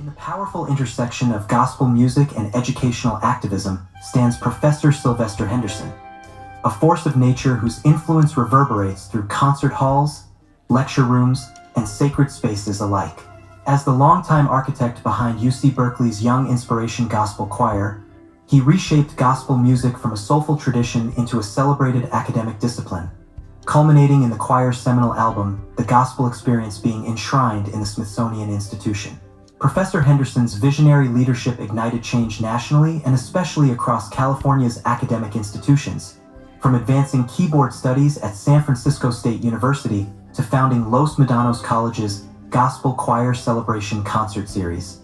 In the powerful intersection of gospel music and educational activism stands Professor Silvester Henderson, a force of nature whose influence reverberates through concert halls, lecture rooms, and sacred spaces alike. As the longtime architect behind UC Berkeley's Young Inspiration Gospel Choir, he reshaped gospel music from a soulful tradition into a celebrated academic discipline, culminating in the choir's seminal album, The Gospel Experience, being enshrined in the Smithsonian Institution. Professor Henderson's visionary leadership ignited change nationally and especially across California's academic institutions, from advancing keyboard studies at San Francisco State University to founding Los Medanos College's Gospel Choir Celebration Concert Series,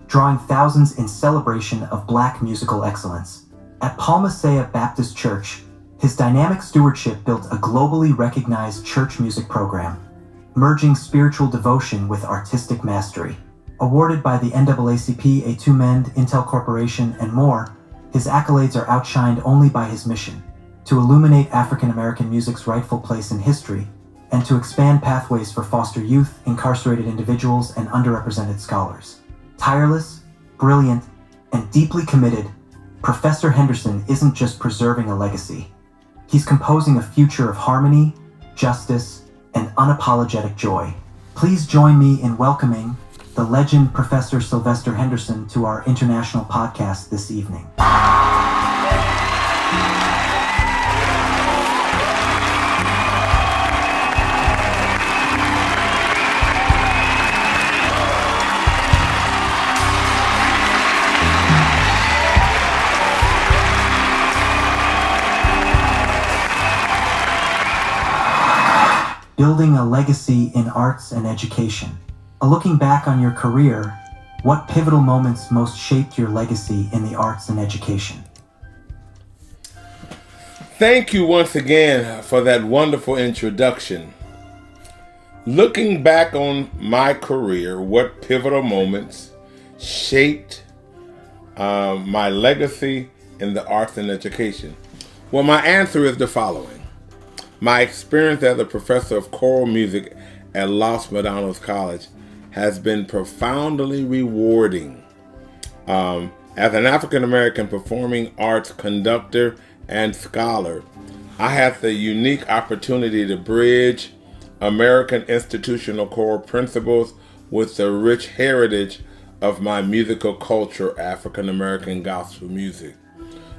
drawing thousands in celebration of Black musical excellence. At Palma Seca Baptist Church, his dynamic stewardship built a globally recognized church music program, merging spiritual devotion with artistic mastery. Awarded by the NAACP, acclaimed, Intel Corporation, and more, his accolades are outshined only by his mission to illuminate African American music's rightful place in history and to expand pathways for foster youth, incarcerated individuals, and underrepresented scholars. Tireless, brilliant, and deeply committed, Professor Henderson isn't just preserving a legacy. He's composing a future of harmony, justice, and unapologetic joy. Please join me in welcoming the legend Professor Silvester Henderson to our international podcast this evening. Building a legacy in arts and education. Looking back on your career, what pivotal moments most shaped your legacy in the arts and education? Thank you once again for that wonderful introduction. Looking back on my career, what pivotal moments shaped my legacy in the arts and education? Well, my answer is the following. My experience as a professor of choral music at Los Medanos College has been profoundly rewarding. As an African American performing arts conductor and scholar, I had the unique opportunity to bridge American institutional choral principles with the rich heritage of my musical culture, African American gospel music.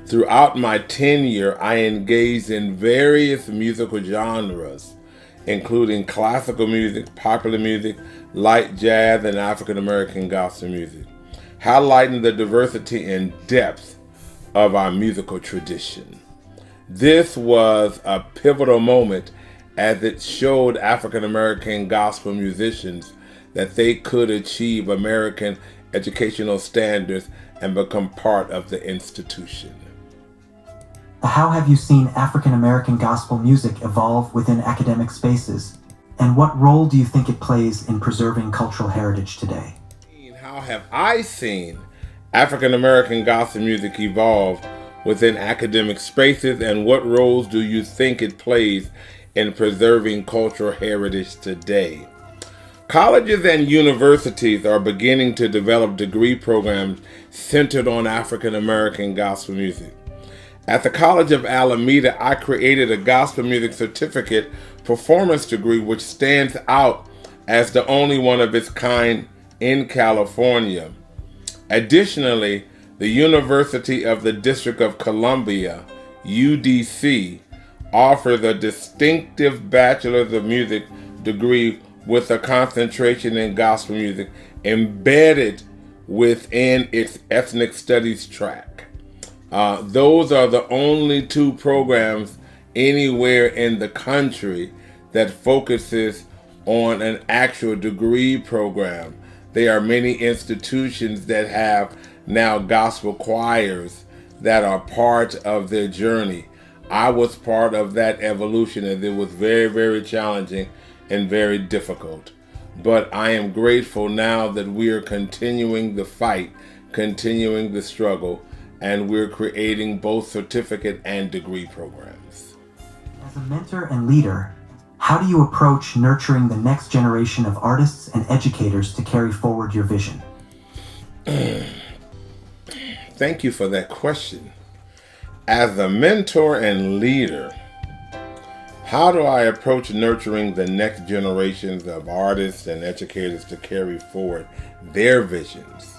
Throughout my tenure, I engaged in various musical genres, including classical music, popular music, light jazz, and African American gospel music, highlighting the diversity and depth of our musical tradition. This was a pivotal moment as it showed African American gospel musicians that they could achieve American educational standards and become part of the institution. How have you seen African American gospel music evolve within academic spaces? And what role do you think it plays in preserving cultural heritage today? How have I seen African American gospel music evolve within academic spaces, and what roles do you think it plays in preserving cultural heritage today? Colleges and universities are beginning to develop degree programs centered on African American gospel music. At the College of Alameda, I created a gospel music certificate performance degree which stands out as the only one of its kind in California. Additionally, the University of the District of Columbia, UDC, offers a distinctive Bachelor of Music degree with a concentration in gospel music embedded within its ethnic studies track. Those are the only two programs anywhere in the country that focuses on an actual degree program. There are many institutions that have now gospel choirs that are part of their journey. I was part of that evolution, and it was very, very challenging and very difficult. But I am grateful now that we are continuing the fight, continuing the struggle, and we're creating both certificate and degree programs. As a mentor and leader, how do you approach nurturing the next generation of artists and educators to carry forward your vision? Thank you for that question. As a mentor and leader, how do I approach nurturing the next generations of artists and educators to carry forward their visions?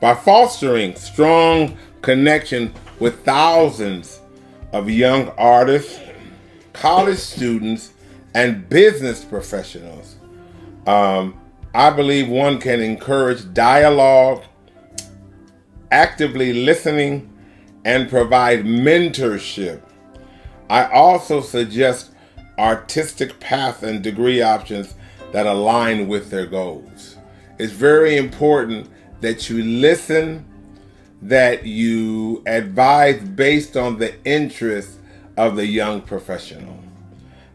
By fostering strong connection with thousands of young artists, college students, and business professionals. I believe one can encourage dialogue, actively listening, and provide mentorship. I also suggest artistic paths and degree options that align with their goals. It's very important that you listen, that you advise based on the interests of the young professional.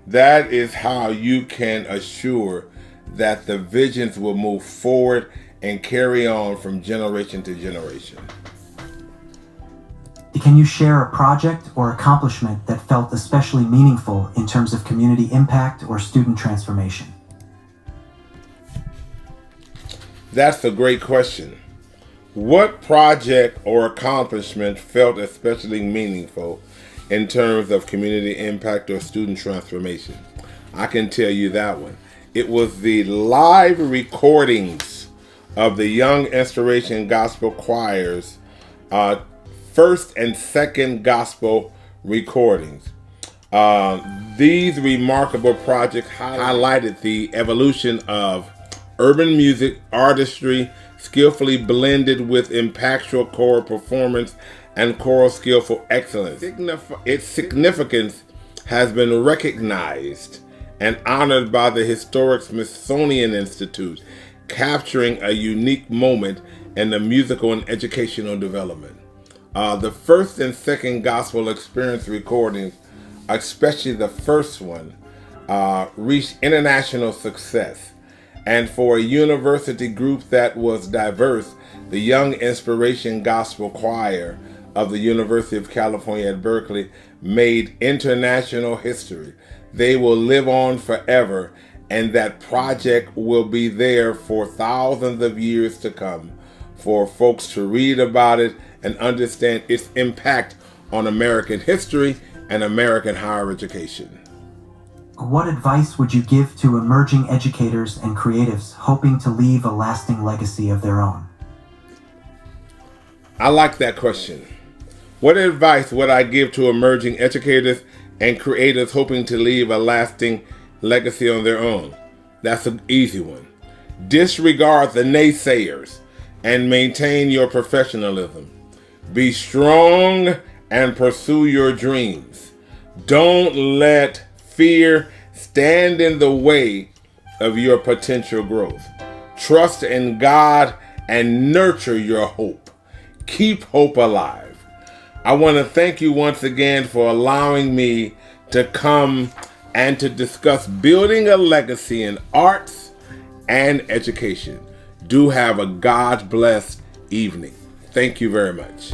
That is how you can assure that the visions will move forward and carry on from generation to generation. Can you share a project or accomplishment that felt especially meaningful in terms of community impact or student transformation? That's a great question. What project or accomplishment felt especially meaningful in terms of community impact or student transformation? I can tell you that one. It was the live recordings of the Young Inspiration Gospel Choir's first and second gospel recordings. These remarkable projects highlighted the evolution of urban music artistry, skillfully blended with impactful choral performance and choral skillful excellence. Its significance has been recognized and honored by the historic Smithsonian Institute, capturing a unique moment in the musical and educational development. The first and second gospel experience recordings, especially the first one, reached international success. And for a university group that was diverse, the Young Inspiration Gospel Choir of the University of California at Berkeley made international history. They will live on forever, and that project will be there for thousands of years to come for folks to read about it and understand its impact on American history and American higher education. What advice would you give to emerging educators and creatives hoping to leave a lasting legacy of their own? I like that question. What advice would I give to emerging educators and creators hoping to leave a lasting legacy on their own? That's an easy one. Disregard the naysayers and maintain your professionalism. Be strong and pursue your dreams. Don't let fear stand in the way of your potential growth. Trust in God and nurture your hope. Keep hope alive. I want to thank you once again for allowing me to come and to discuss building a legacy in arts and education. Do have a God-blessed evening. Thank you very much.